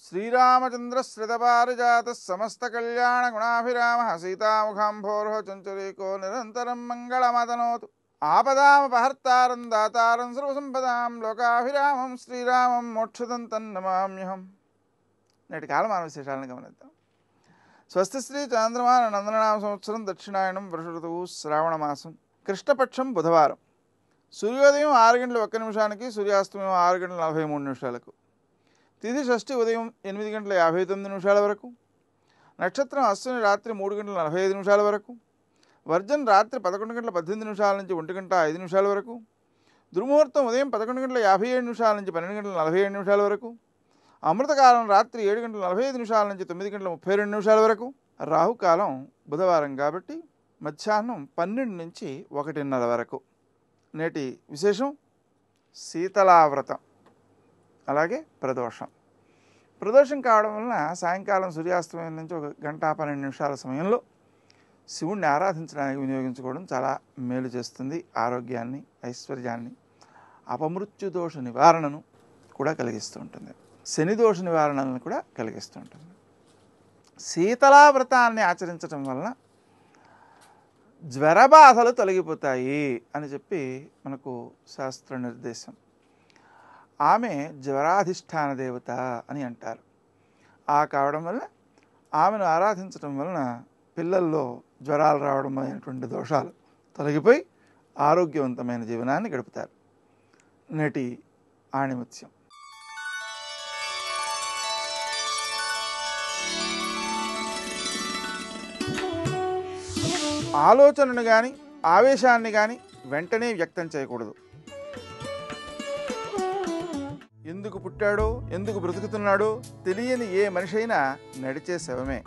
శ్రీరామచంద్ర శ్రితపారిజాత సమస్త కళ్యాణ గుణాభిరామ సీతాముఖాంభోర్హ చంచరీకో నిరంతరం మంగళమదనోతు ఆపదామపహర్తారం దాతారం సర్వసంపదాం లోకాభిరామం శ్రీరామం మోక్షదంతం నమామ్యహం. నేటి కాలమాన విశేషాలను గమనిద్దాం. స్వస్తి శ్రీ చాంద్రమాన నందననామ సంవత్సరం దక్షిణాయనం వరుష ఋతువు శ్రావణ మాసం కృష్ణపక్షం బుధవారం. సూర్యోదయం 6:01, సూర్యాస్తమయం 6:43. తిథి షష్ఠి ఉదయం 8:59 వరకు. నక్షత్రం అశ్విని రాత్రి 3:45 వరకు. వర్జన్ రాత్రి 11:18 నుంచి 1:05 వరకు. దుర్ముహూర్తం ఉదయం 11:57 నుంచి 12:47 వరకు. అమృతకాలం రాత్రి 7:45 నుంచి 9:32 వరకు. రాహుకాలం బుధవారం కాబట్టి మధ్యాహ్నం 12 నుంచి 1:30 వరకు. నేటి విశేషం శీతలావ్రతం, అలాగే ప్రదోషం. ప్రదోషం కావడం వలన సాయంకాలం సూర్యాస్తమయం నుంచి 1:12 సమయంలో శివుణ్ణి ఆరాధించడానికి వినియోగించుకోవడం చాలా మేలు చేస్తుంది. ఆరోగ్యాన్ని, ఐశ్వర్యాన్ని, అపమృత్యు దోష నివారణను కూడా కలిగిస్తూ ఉంటుంది. శని దోష నివారణను కూడా కలిగిస్తూ ఉంటుంది. శీతలావ్రతాన్ని ఆచరించడం వలన జ్వరబాధలు తొలగిపోతాయి అని చెప్పి మనకు శాస్త్ర నిర్దేశం. ఆమె జ్వరాధిష్టాన దేవత అని అంటారు. ఆ కావడం వల్ల ఆమెను ఆరాధించడం వలన పిల్లల్లో జ్వరాలు రావడం అనేటువంటి దోషాలు తొలగిపోయి ఆరోగ్యవంతమైన జీవనాన్ని గడుపుతారు. నేటి ఆణిముత్యం. ఆలోచనను కానీ ఆవేశాన్ని కానీ వెంటనే వ్యక్తం చేయకూడదు. ఎందుకు పుట్టాడో, ఎందుకు బ్రతుకుతున్నాడో తెలియని ఏ మనిషి అయినా నడిచే శవమే.